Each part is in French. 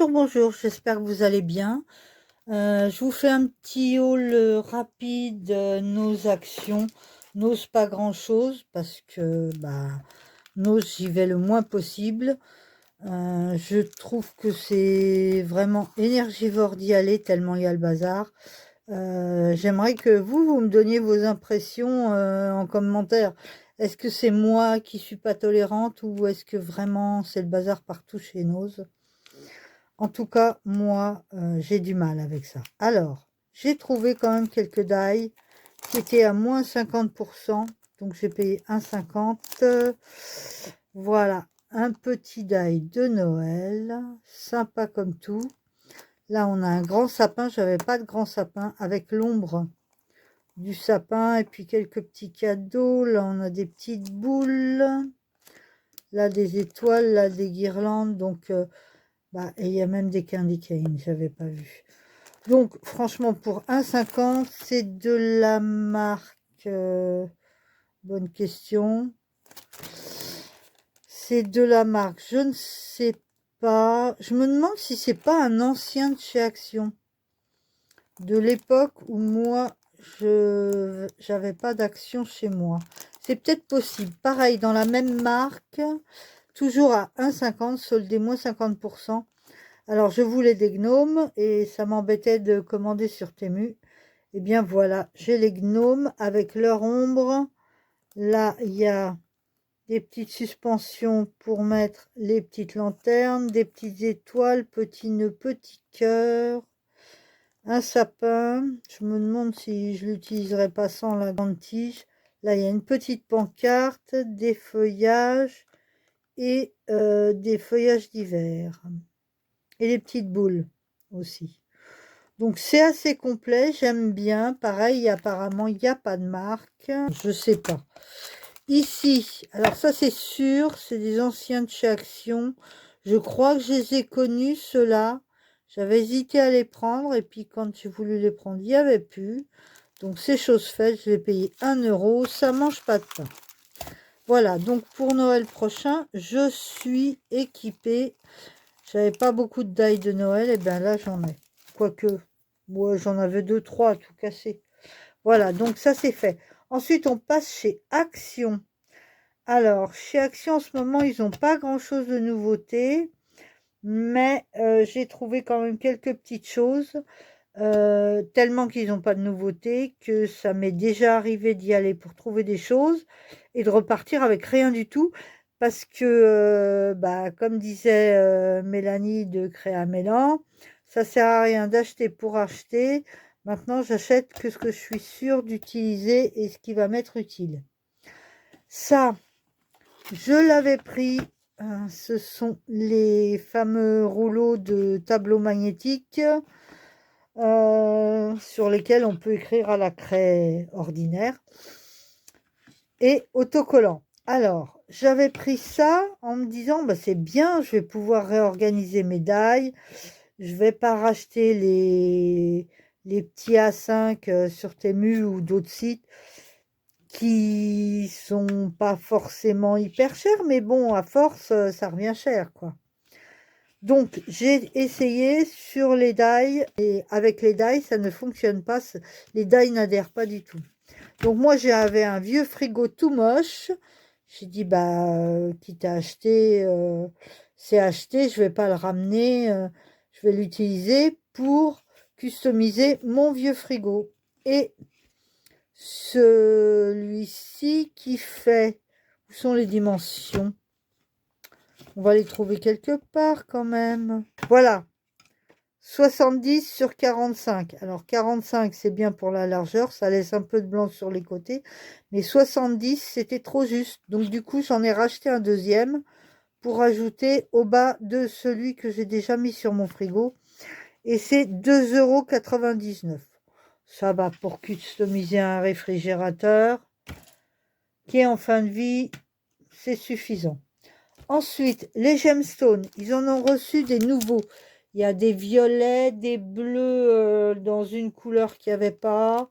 Bonjour, bonjour, j'espère que vous allez bien. Je vous fais un petit haul rapide, nos actions. N'ose pas grand-chose parce que n'ose j'y vais le moins possible. Je trouve que c'est vraiment énergivore d'y aller tellement il y a le bazar. J'aimerais que vous me donniez vos impressions en commentaire. Est-ce que c'est moi qui suis pas tolérante ou est-ce que vraiment c'est le bazar partout chez Nose? En tout cas, moi, j'ai du mal avec ça. Alors, j'ai trouvé quand même quelques die qui étaient à moins 50%. Donc, j'ai payé 1,50. Voilà, un petit die de Noël. Sympa comme tout. Là, on a un grand sapin. J'avais pas de grand sapin avec l'ombre du sapin. Et puis, quelques petits cadeaux. Là, on a des petites boules. Là, des étoiles. Là, des guirlandes. Donc... et il y a même des candy cane, j'avais pas vu. Donc, franchement, pour 1,50, c'est de la marque... bonne question. C'est de la marque, je ne sais pas. Je me demande si c'est pas un ancien de chez Action. De l'époque où moi, j'avais pas d'Action chez moi. C'est peut-être possible. Pareil, dans la même marque, toujours à 1,50, soldé moins 50%. Alors, je voulais des gnomes et ça m'embêtait de commander sur Temu. Et bien voilà, j'ai les gnomes avec leur ombre. Là, il y a des petites suspensions pour mettre les petites lanternes, des petites étoiles, petits nœuds, petits cœurs, un sapin. Je me demande si je l'utiliserai pas sans la grande tige. Là, il y a une petite pancarte, des feuillages et des feuillages d'hiver. Et les petites boules aussi. Donc c'est assez complet, j'aime bien. Pareil, apparemment, il n'y a pas de marque. Je sais pas. Ici, alors ça c'est sûr, c'est des anciens de chez Action. Je crois que je les ai connus, ceux-là. J'avais hésité à les prendre et puis quand j'ai voulu les prendre, il n'y avait plus. Donc c'est chose faite, je l'ai payé 1 euro. Ça mange pas de pain. Voilà, donc pour Noël prochain, je suis équipée. J'avais pas beaucoup de die de Noël, et bien là j'en ai. Quoique, moi j'en avais 2-3 à tout casser. Voilà, donc ça c'est fait. Ensuite, on passe chez Action. Alors, chez Action, en ce moment, ils n'ont pas grand-chose de nouveauté. Mais j'ai trouvé quand même quelques petites choses. Tellement qu'ils n'ont pas de nouveauté que ça m'est déjà arrivé d'y aller pour trouver des choses et de repartir avec rien du tout. Parce que, comme disait Mélanie de Créa Mélan, ça sert à rien d'acheter pour acheter. Maintenant, j'achète que ce que je suis sûre d'utiliser et ce qui va m'être utile. Ça, je l'avais pris. Ce sont les fameux rouleaux de tableau magnétique sur lesquels on peut écrire à la craie ordinaire. Et autocollant. Alors, j'avais pris ça en me disant, c'est bien, je vais pouvoir réorganiser mes die. Je vais pas racheter les petits A5 sur Temu ou d'autres sites qui sont pas forcément hyper chers, mais bon, à force, ça revient cher, quoi. Donc, j'ai essayé sur les die, et avec les die, ça ne fonctionne pas. Les die n'adhèrent pas du tout. Donc, moi, j'avais un vieux frigo tout moche. J'ai dit, quitte à acheter, c'est acheté, je vais pas le ramener. Je vais l'utiliser pour customiser mon vieux frigo. Et celui-ci qui fait... Où sont les dimensions? On va les trouver quelque part quand même. Voilà. 70 sur 45. Alors 45, c'est bien pour la largeur. Ça laisse un peu de blanc sur les côtés. Mais 70, c'était trop juste. Donc du coup, j'en ai racheté un deuxième pour ajouter au bas de celui que j'ai déjà mis sur mon frigo. Et c'est 2,99 €. Ça va pour customiser un réfrigérateur qui est en fin de vie. C'est suffisant. Ensuite, les gemstones, ils en ont reçu des nouveaux. Il y a des violets, des bleus dans une couleur qu'il n'y avait pas.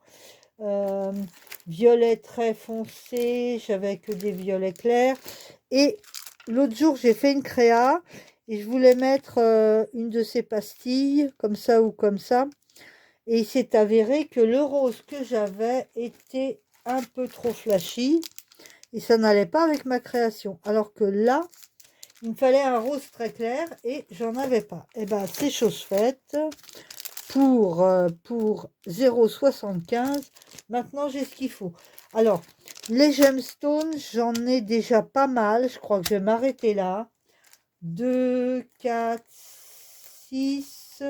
Violet très foncé, j'avais que des violets clairs. Et l'autre jour, j'ai fait une créa et je voulais mettre une de ces pastilles, comme ça ou comme ça. Et il s'est avéré que le rose que j'avais était un peu trop flashy et ça n'allait pas avec ma création. Alors que là, il me fallait un rose très clair et j'en avais pas. Et ben c'est chose faite pour 0,75. Maintenant j'ai ce qu'il faut. Alors les gemstones, j'en ai déjà pas mal. Je crois que je vais m'arrêter là. 2, 4, 6,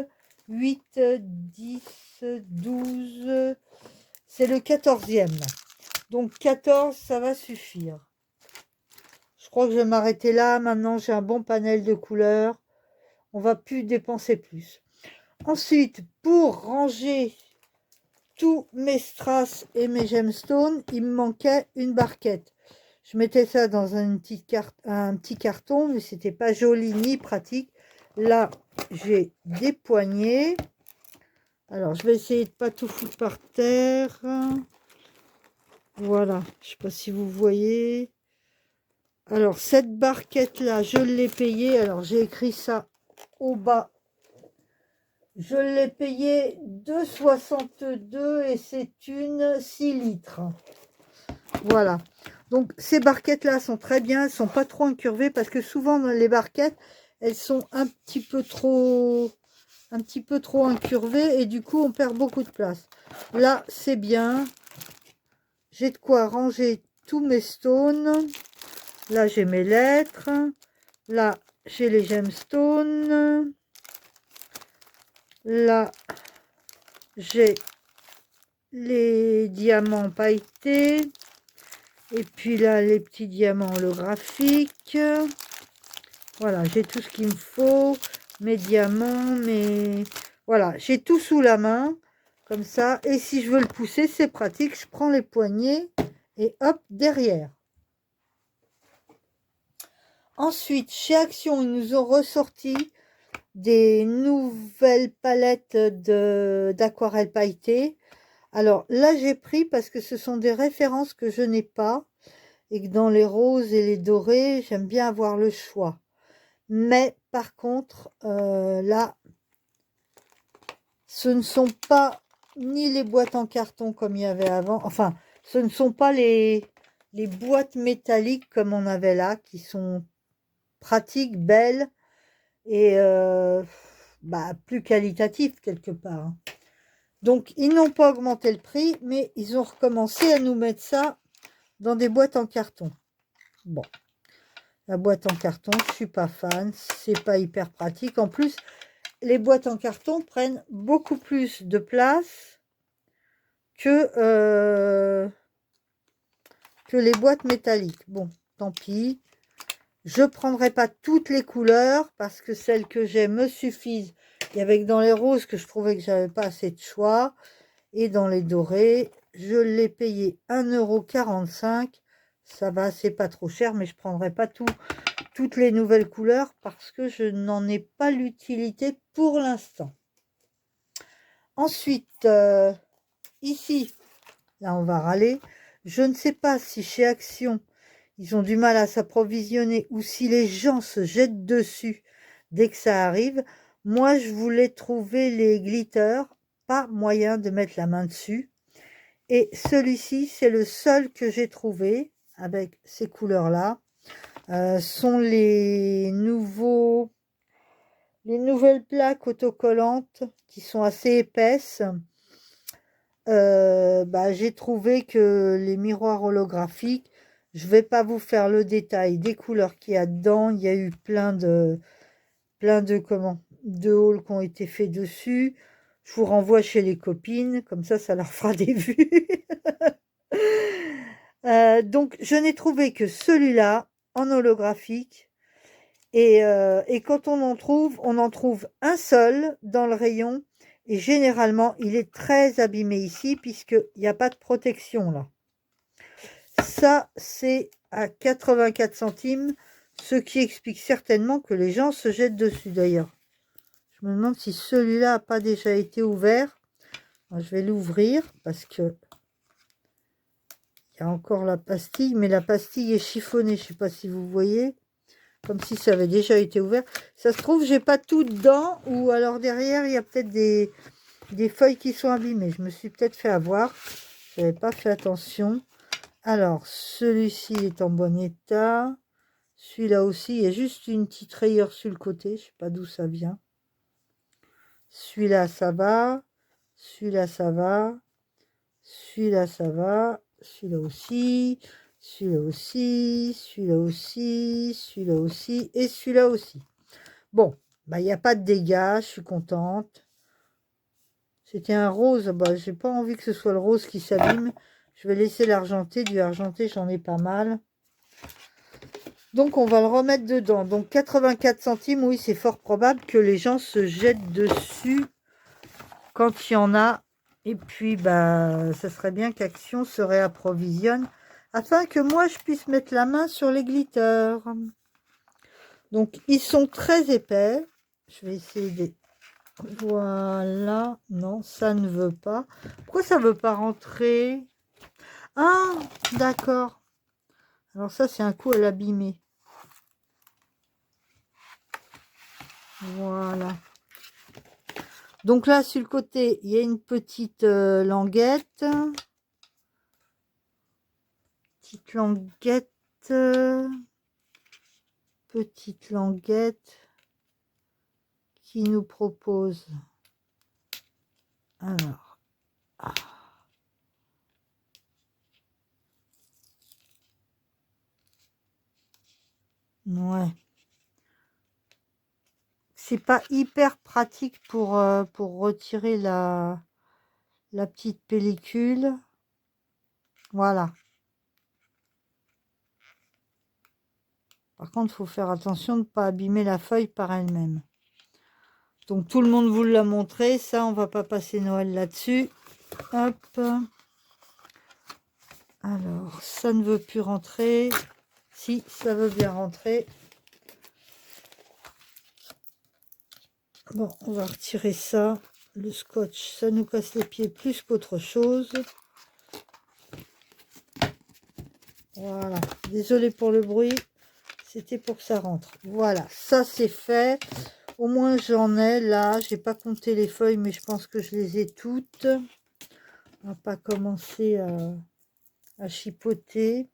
8, 10, 12. C'est le 14e. Donc 14, ça va suffire. Je crois que je vais m'arrêter là. Maintenant, j'ai un bon panel de couleurs. On va plus dépenser plus. Ensuite, pour ranger tous mes strass et mes gemstones, il me manquait une barquette. Je mettais ça dans un petit carton, mais c'était pas joli ni pratique. Là, j'ai des poignées. Alors, je vais essayer de pas tout foutre par terre. Voilà, je sais pas si vous voyez. Alors, cette barquette-là, je l'ai payée. Alors, j'ai écrit ça au bas. Je l'ai payée 2,62 et c'est une 6 litres. Voilà. Donc, ces barquettes-là sont très bien. Elles sont pas trop incurvées parce que souvent, dans les barquettes, elles sont un petit peu trop incurvées et du coup, on perd beaucoup de place. Là, c'est bien. J'ai de quoi ranger tous mes stones. Là, j'ai mes lettres. Là, j'ai les gemstones. Là, j'ai les diamants pailletés. Et puis là, les petits diamants holographiques. Voilà, j'ai tout ce qu'il me faut. Mes diamants, mes... Voilà, j'ai tout sous la main. Comme ça. Et si je veux le pousser, c'est pratique. Je prends les poignées et hop, derrière. Ensuite, chez Action, ils nous ont ressorti des nouvelles palettes d'aquarelle pailletée. Alors là, j'ai pris parce que ce sont des références que je n'ai pas et que dans les roses et les dorés, j'aime bien avoir le choix. Mais par contre, là, ce ne sont pas ni les boîtes en carton comme il y avait avant. Enfin, ce ne sont pas les boîtes métalliques comme on avait là, qui sont pratiques, belles et plus qualitatives quelque part. Hein. Donc, ils n'ont pas augmenté le prix, mais ils ont recommencé à nous mettre ça dans des boîtes en carton. Bon, la boîte en carton, je suis pas fan, c'est pas hyper pratique. En plus, les boîtes en carton prennent beaucoup plus de place que les boîtes métalliques. Bon, tant pis. Je ne prendrai pas toutes les couleurs parce que celles que j'ai me suffisent. Et avec dans les roses que je trouvais que j'avais pas assez de choix. Et dans les dorés, je l'ai payé 1,45 €. Ça va, c'est pas trop cher, mais je ne prendrai pas toutes les nouvelles couleurs parce que je n'en ai pas l'utilité pour l'instant. Ensuite, ici, là on va râler. Je ne sais pas si chez Action, ils ont du mal à s'approvisionner ou si les gens se jettent dessus dès que ça arrive. Moi, je voulais trouver les glitters, pas moyen de mettre la main dessus. Et celui-ci, c'est le seul que j'ai trouvé avec ces couleurs-là. Sont les nouvelles plaques autocollantes qui sont assez épaisses. J'ai trouvé que les miroirs holographiques, je vais pas vous faire le détail des couleurs qu'il y a dedans. Il y a eu plein de hauls qui ont été faits dessus. Je vous renvoie chez les copines, comme ça leur fera des vues. Donc, je n'ai trouvé que celui-là en holographique. Et quand on en trouve un seul dans le rayon. Et généralement, il est très abîmé ici, puisqu'il n'y a pas de protection là. Ça, c'est à 84 centimes, ce qui explique certainement que les gens se jettent dessus d'ailleurs. Je me demande si celui-là n'a pas déjà été ouvert. Alors, je vais l'ouvrir parce que il y a encore la pastille, mais la pastille est chiffonnée. Je ne sais pas si vous voyez. Comme si ça avait déjà été ouvert. Ça se trouve, j'ai pas tout dedans. Ou alors derrière, il y a peut-être des feuilles qui sont abîmées. Je me suis peut-être fait avoir. Je n'avais pas fait attention. Alors, celui-ci est en bon état. Celui-là aussi, il y a juste une petite rayure sur le côté. Je ne sais pas d'où ça vient. Celui-là, ça va. Celui-là, ça va. Celui-là, ça va. Celui-là aussi. Celui-là aussi. Celui-là aussi. Celui-là aussi. Et celui-là aussi. Bon, bah, il n'y a pas de dégâts. Je suis contente. C'était un rose. Bah, j'ai pas envie que ce soit le rose qui s'abîme. Je vais laisser l'argenté. Du argenté, j'en ai pas mal. Donc, on va le remettre dedans. Donc, 84 centimes. Oui, c'est fort probable que les gens se jettent dessus quand il y en a. Et puis, bah, ça serait bien qu'Action se réapprovisionne afin que moi, je puisse mettre la main sur les glitters. Donc, ils sont très épais. Je vais essayer de... Voilà. Non, ça ne veut pas. Pourquoi ça ne veut pas rentrer? Ah, d'accord. Alors ça, c'est un coup à l'abîmer. Voilà. Donc là, sur le côté, il y a une petite languette. Petite languette. Petite languette qui nous propose. Alors. Ah. Ouais. C'est pas hyper pratique pour retirer la petite pellicule. Voilà. Par contre, il faut faire attention de ne pas abîmer la feuille par elle-même. Donc, tout le monde vous l'a montré. Ça, on va pas passer Noël là-dessus. Hop. Alors, ça ne veut plus rentrer. Si, ça veut bien rentrer. Bon, on va retirer ça. Le scotch, ça nous casse les pieds plus qu'autre chose. Voilà. Désolé pour le bruit. C'était pour que ça rentre. Voilà, ça c'est fait. Au moins j'en ai là. J'ai pas compté les feuilles, mais je pense que je les ai toutes. On va pas commencer à chipoter.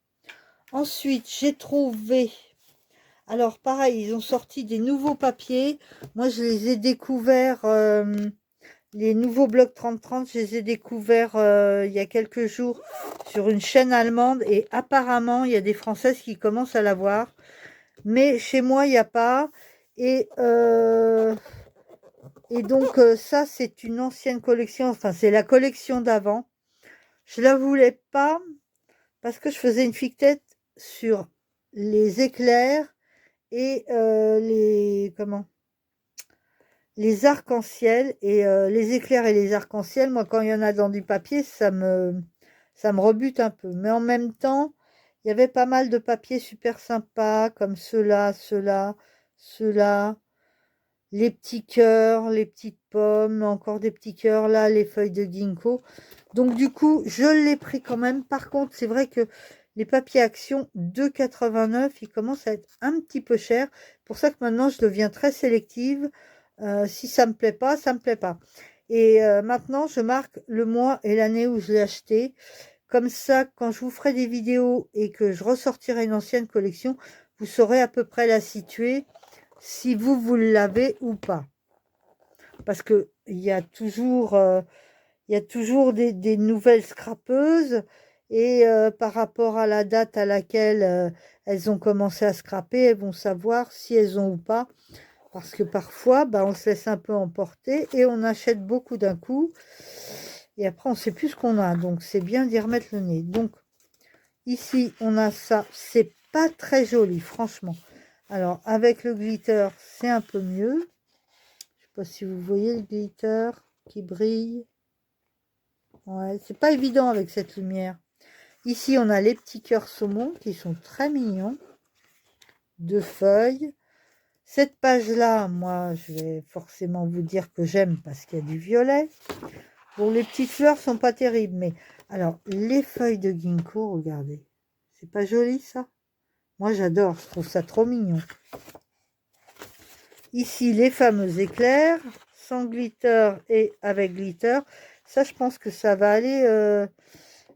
Ensuite, j'ai trouvé... Alors pareil, ils ont sorti des nouveaux papiers. Moi, je les ai découverts... les nouveaux blocs 30-30, je les ai découverts il y a quelques jours sur une chaîne allemande. Et apparemment, il y a des Françaises qui commencent à l'avoir. Mais chez moi, il n'y a pas. Et donc, ça, c'est une ancienne collection. Enfin, c'est la collection d'avant. Je la voulais pas parce que je faisais une fictette sur les éclairs et les arcs-en-ciel. Et les éclairs et les arcs-en-ciel, moi, quand il y en a dans du papier, ça me rebute un peu. Mais en même temps, il y avait pas mal de papiers super sympas, comme ceux-là, ceux-là, ceux-là. Les petits cœurs, les petites pommes, encore des petits cœurs, là, les feuilles de ginkgo. Donc, du coup, je l'ai pris quand même. Par contre, c'est vrai que les papiers Action 2,89, ils commencent à être un petit peu chers. Pour ça que maintenant, je deviens très sélective. Si ça me plaît pas, ça me plaît pas. Et maintenant, je marque le mois et l'année où je l'ai acheté. Comme ça, quand je vous ferai des vidéos et que je ressortirai une ancienne collection, vous saurez à peu près la situer, si vous l'avez ou pas. Parce que il y a toujours des nouvelles scrapeuses. Et par rapport à la date à laquelle elles ont commencé à scraper, elles vont savoir si elles ont ou pas. Parce que parfois, bah, on se laisse un peu emporter et on achète beaucoup d'un coup. Et après, on ne sait plus ce qu'on a. Donc, c'est bien d'y remettre le nez. Donc, ici, on a ça. C'est pas très joli, franchement. Alors, avec le glitter, c'est un peu mieux. Je sais pas si vous voyez le glitter qui brille. Ouais, c'est pas évident avec cette lumière. Ici, on a les petits cœurs saumon qui sont très mignons. Deux feuilles. Cette page-là, moi, je vais forcément vous dire que j'aime parce qu'il y a du violet. Bon, les petites fleurs sont pas terribles, mais... Alors, les feuilles de ginkgo, regardez. C'est pas joli, ça? Moi, j'adore, je trouve ça trop mignon. Ici, les fameux éclairs, sans glitter et avec glitter. Ça, je pense que ça va aller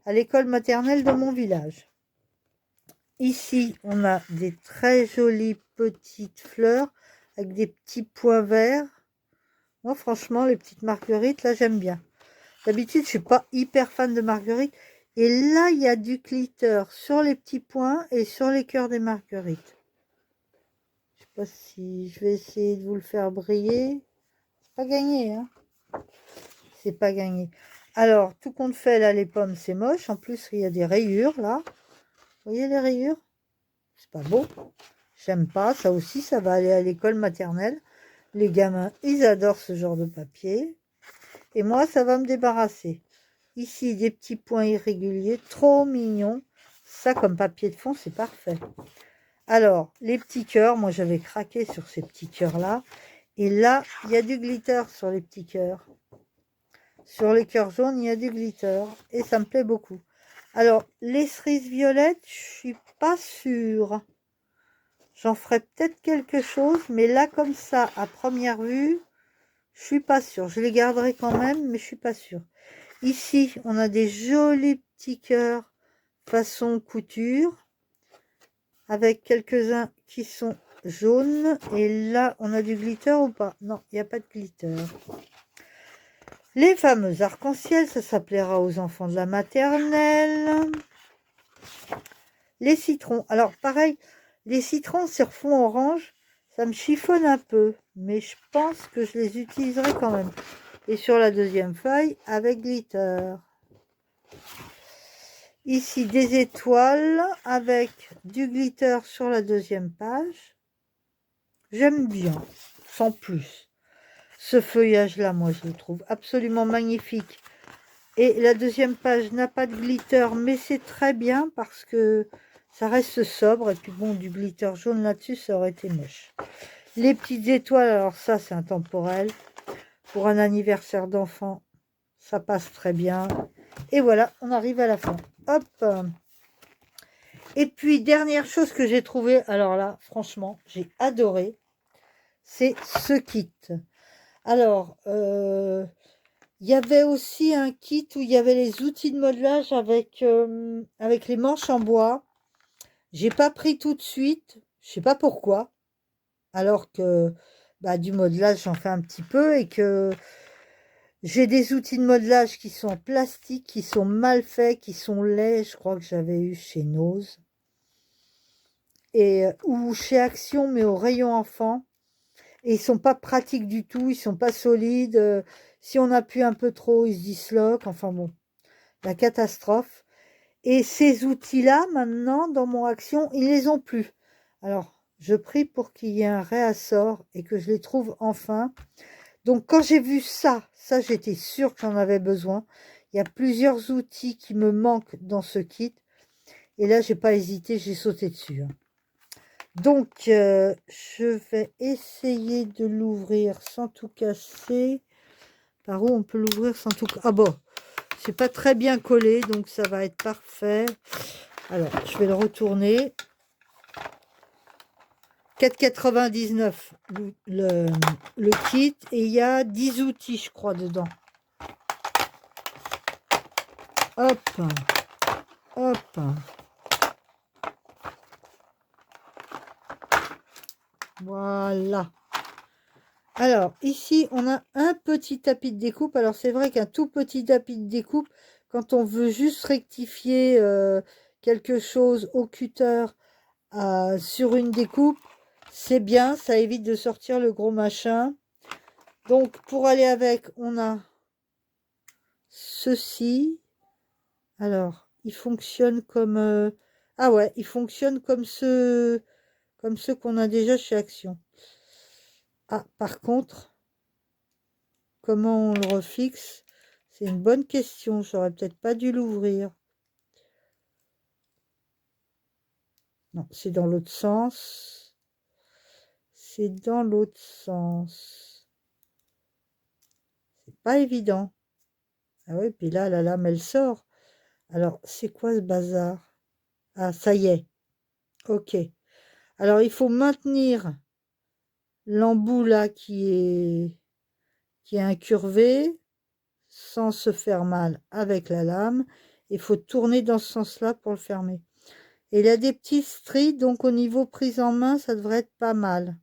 à l'école maternelle de mon village. Ici, on a des très jolies petites fleurs avec des petits points verts. Moi, franchement, les petites marguerites, là, j'aime bien. D'habitude, je suis pas hyper fan de marguerites. Et là, il y a du glitter sur les petits points et sur les cœurs des marguerites. Je sais pas si je vais essayer de vous le faire briller. C'est pas gagné, hein. C'est pas gagné. Alors, tout compte fait, là, les pommes, c'est moche. En plus, il y a des rayures, là. Vous voyez les rayures? C'est pas beau. J'aime pas. Ça aussi, ça va aller à l'école maternelle. Les gamins, ils adorent ce genre de papier. Et moi, ça va me débarrasser. Ici, des petits points irréguliers, trop mignons. Ça, comme papier de fond, c'est parfait. Alors, les petits cœurs, moi, j'avais craqué sur ces petits cœurs-là. Et là, il y a du glitter sur les petits cœurs. Sur les cœurs jaunes, il y a du glitter. Et ça me plaît beaucoup. Alors, les cerises violettes, je suis pas sûre. J'en ferai peut-être quelque chose. Mais là, comme ça, à première vue, je suis pas sûre. Je les garderai quand même, mais je suis pas sûre. Ici, on a des jolis petits cœurs façon couture, avec quelques-uns qui sont jaunes. Et là, on a du glitter ou pas? Non, il n'y a pas de glitter. Les fameux arcs-en-ciel, ça plaira aux enfants de la maternelle. Les citrons. Alors, pareil, les citrons sur fond orange, ça me chiffonne un peu. Mais je pense que je les utiliserai quand même. Et sur la deuxième feuille, avec glitter. Ici, des étoiles avec du glitter sur la deuxième page. J'aime bien, sans plus. Ce feuillage-là, moi, je le trouve absolument magnifique. Et la deuxième page n'a pas de glitter, mais c'est très bien parce que ça reste sobre. Et puis bon, du glitter jaune là-dessus, ça aurait été moche. Les petites étoiles, alors ça, c'est intemporel. Pour un anniversaire d'enfant, ça passe très bien. Et voilà, on arrive à la fin. Hop! Et puis, dernière chose que j'ai trouvé, alors là, franchement, j'ai adoré, c'est ce kit. Alors, il y avait aussi un kit où il y avait les outils de modelage avec les manches en bois. J'ai pas pris tout de suite, je sais pas pourquoi, alors que bah, du modelage, j'en fais un petit peu et que j'ai des outils de modelage qui sont en plastique, qui sont mal faits, qui sont laids. Je crois que j'avais eu chez Nose. Ou chez Action, mais au rayon enfant. Et ils sont pas pratiques du tout, ils sont pas solides. Si on appuie un peu trop, ils se disloquent. Enfin bon, la catastrophe. Et ces outils-là, maintenant, dans mon Action, ils les ont plus. Alors, je prie pour qu'il y ait un réassort et que je les trouve enfin. Donc, quand j'ai vu ça, j'étais sûre que j'en avais besoin. Il y a plusieurs outils qui me manquent dans ce kit. Et là, j'ai pas hésité, j'ai sauté dessus. Donc, je vais essayer de l'ouvrir sans tout casser. Par où on peut l'ouvrir sans tout casser? Ah bon, c'est pas très bien collé, donc ça va être parfait. Alors, je vais le retourner. 4,99 le kit. Et il y a 10 outils, je crois, dedans. Hop, hop. Voilà. Alors, ici, on a un petit tapis de découpe. Alors, c'est vrai qu'un tout petit tapis de découpe, quand on veut juste rectifier quelque chose au cutter sur une découpe, c'est bien. Ça évite de sortir le gros machin. Donc, pour aller avec, on a ceci. Alors, il fonctionne comme... ah ouais, il fonctionne comme ceux qu'on a déjà chez Action. Ah, par contre, comment on le refixe? C'est une bonne question. J'aurais peut-être pas dû l'ouvrir. Non, c'est dans l'autre sens. C'est dans l'autre sens. C'est pas évident. Ah oui, puis là, la lame, elle sort. Alors, c'est quoi ce bazar? Ah, ça y est. Ok. Alors, il faut maintenir l'embout là qui est incurvé sans se faire mal avec la lame. Il faut tourner dans ce sens-là pour le fermer. Et il a des petits stries, donc au niveau prise en main, ça devrait être pas mal.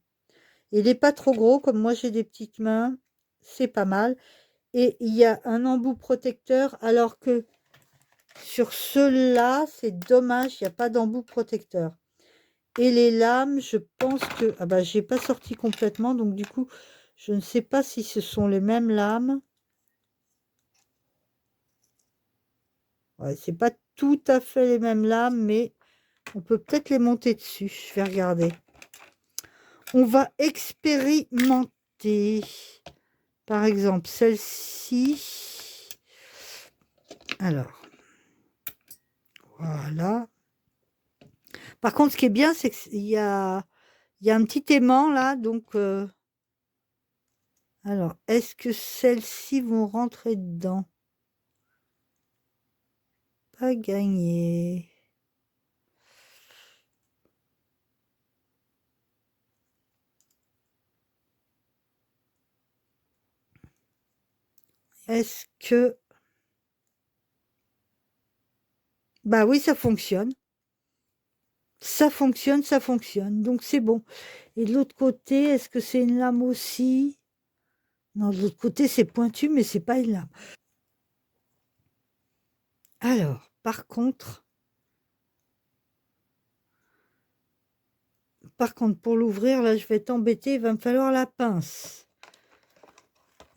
Il n'est pas trop gros, comme moi j'ai des petites mains, c'est pas mal. Et il y a un embout protecteur, alors que sur ceux-là, c'est dommage, il n'y a pas d'embout protecteur. Et les lames, je pense que... Ah bah, j'ai pas sorti complètement, donc du coup, je ne sais pas si ce sont les mêmes lames. Ouais, c'est pas tout à fait les mêmes lames, mais on peut peut-être les monter dessus. Je vais regarder. On va expérimenter. Par exemple, celle-ci. Alors, voilà. Par contre, ce qui est bien, c'est qu'il y a un petit aimant là. Donc, alors, est-ce que celles-ci vont rentrer dedans? Pas gagné. Est-ce que... Bah oui, ça fonctionne. Ça fonctionne, ça fonctionne. Donc, c'est bon. Et de l'autre côté, est-ce que c'est une lame aussi? Non, de l'autre côté, c'est pointu, mais c'est pas une lame. Alors, par contre, pour l'ouvrir, là, je vais t'embêter. Il va me falloir la pince.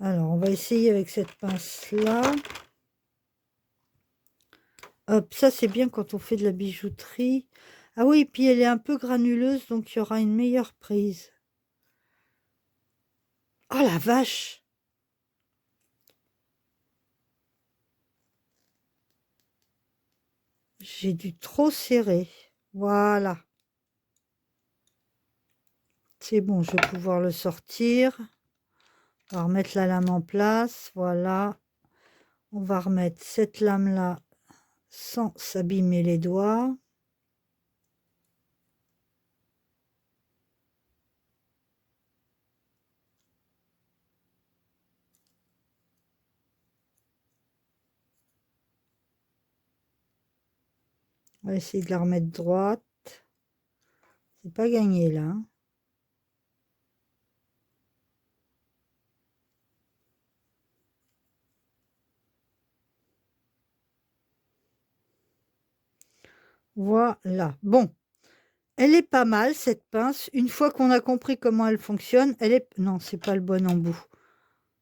Alors, on va essayer avec cette pince-là. Hop, ça, c'est bien quand on fait de la bijouterie. Ah oui, et puis elle est un peu granuleuse, donc il y aura une meilleure prise. Oh la vache! J'ai dû trop serrer. Voilà. C'est bon, je vais pouvoir le sortir. On va remettre la lame en place. Voilà. On va remettre cette lame-là sans s'abîmer les doigts. On va essayer de la remettre droite. C'est pas gagné là. Voilà. Bon. Elle est pas mal cette pince. Une fois qu'on a compris comment elle fonctionne, elle est... Non, c'est pas le bon embout.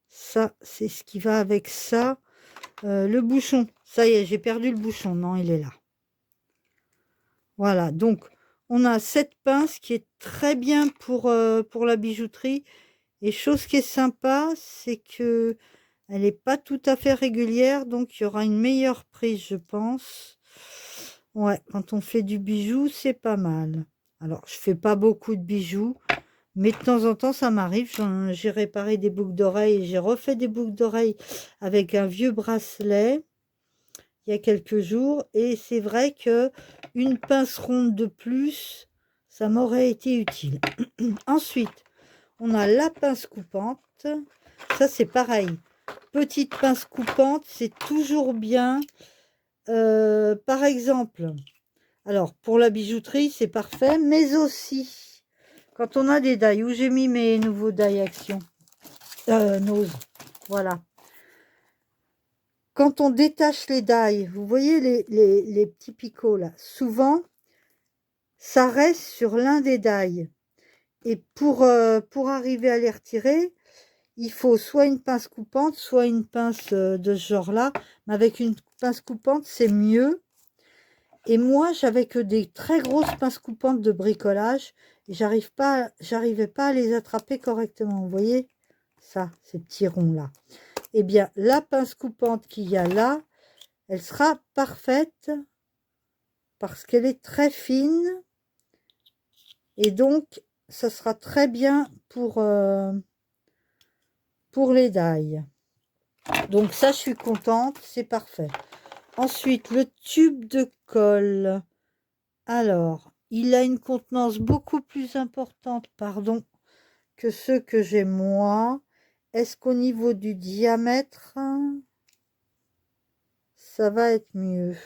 Ça, c'est ce qui va avec ça. Le bouchon. Ça y est, j'ai perdu le bouchon. Non, il est là. Voilà. Donc, on a cette pince qui est très bien pour la bijouterie. Et chose qui est sympa, c'est que elle n'est pas tout à fait régulière. Donc, il y aura une meilleure prise, je pense. Ouais, quand on fait du bijou, c'est pas mal. Alors, je fais pas beaucoup de bijoux, mais de temps en temps, ça m'arrive. J'ai réparé des boucles d'oreilles. J'ai refait des boucles d'oreilles avec un vieux bracelet il y a quelques jours. Et c'est vrai que une pince ronde de plus, ça m'aurait été utile. Ensuite, on a la pince coupante. Ça, c'est pareil. Petite pince coupante, c'est toujours bien. Par exemple, alors pour la bijouterie, c'est parfait, mais aussi quand on a des die, où j'ai mis mes nouveaux die action, Nose, voilà. Quand on détache les die, vous voyez les petits picots là, souvent, ça reste sur l'un des die. Et pour arriver à les retirer, il faut soit une pince coupante, soit une pince de ce genre-là. Mais avec une pince coupante, c'est mieux. Et moi, j'avais que des très grosses pinces coupantes de bricolage. Et j'arrivais pas à les attraper correctement. Vous voyez ça, ces petits ronds-là. Eh bien, la pince coupante qu'il y a là, elle sera parfaite parce qu'elle est très fine. Et donc, ça sera très bien pour les die. Donc ça, je suis contente, c'est parfait. Ensuite, le tube de colle. Alors, il a une contenance beaucoup plus importante, pardon, que ceux que j'ai moi. Est-ce qu'au niveau du diamètre, ça va être mieux?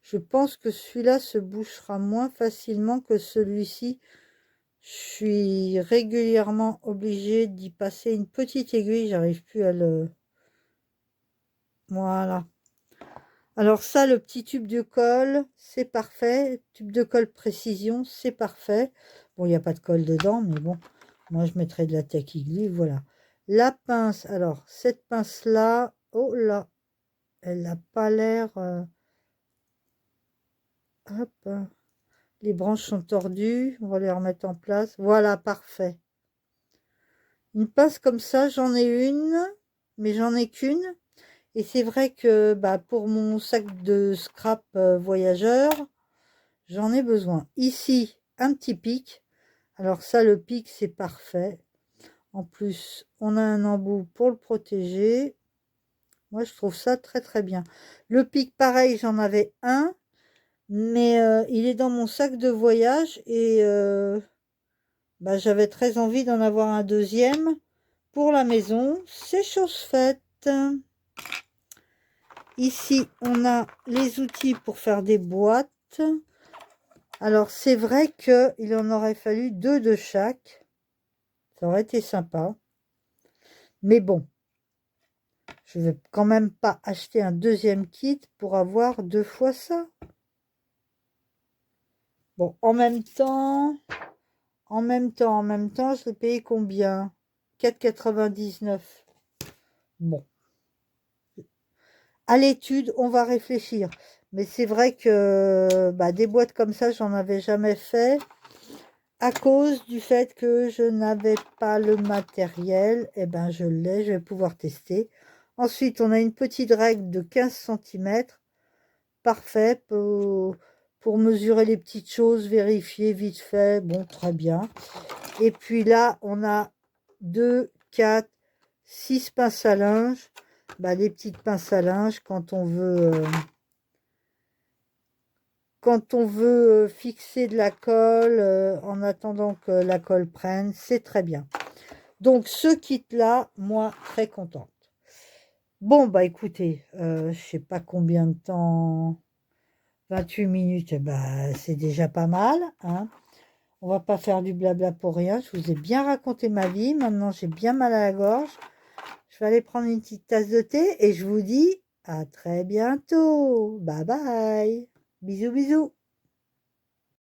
Je pense que celui-là se bouchera moins facilement que celui-ci. Je suis régulièrement obligée d'y passer une petite aiguille, j'arrive plus à le... Voilà. Alors ça, le petit tube de colle, c'est parfait. Tube de colle précision, c'est parfait. Bon, il n'y a pas de colle dedans, mais bon, moi je mettrai de la tack aiguille, voilà. La pince, alors cette pince-là, oh là, elle n'a pas l'air... hop, les branches sont tordues, on va les remettre en place. Voilà, parfait. Une pince comme ça, j'en ai une, mais j'en ai qu'une. Et c'est vrai que bah, pour mon sac de scrap voyageur, j'en ai besoin. Ici, un petit pic. Alors ça, le pic, c'est parfait. En plus, on a un embout pour le protéger. Moi, je trouve ça très très bien. Le pic, pareil, j'en avais un. Mais il est dans mon sac de voyage. Et bah, j'avais très envie d'en avoir un deuxième pour la maison. C'est chose faite. Ici, on a les outils pour faire des boîtes. Alors, c'est vrai qu'il en aurait fallu 2 de chaque. Ça aurait été sympa. Mais bon, je ne vais quand même pas acheter un deuxième kit pour avoir 2 fois ça. Bon, en même temps, je l'ai payé combien? 4,99. Bon. À l'étude, on va réfléchir. Mais c'est vrai que bah, des boîtes comme ça, j'en avais jamais fait. À cause du fait que je n'avais pas le matériel, eh ben je l'ai, je vais pouvoir tester. Ensuite, on a une petite règle de 15 cm. Parfait pour mesurer les petites choses, vérifier vite fait. Bon, très bien. Et puis là, on a 2, 4, 6 pinces à linge. Bah, les petites pinces à linge quand on veut fixer de la colle en attendant que la colle prenne, c'est très bien. Donc ce kit là, moi très contente. Bon bah écoutez, je sais pas combien de temps, 28 minutes, bah, c'est déjà pas mal, hein. On va pas faire du blabla pour rien. Je vous ai bien raconté ma vie. Maintenant j'ai bien mal à la gorge. Je vais aller prendre une petite tasse de thé et je vous dis à très bientôt. Bye bye. Bisous bisous.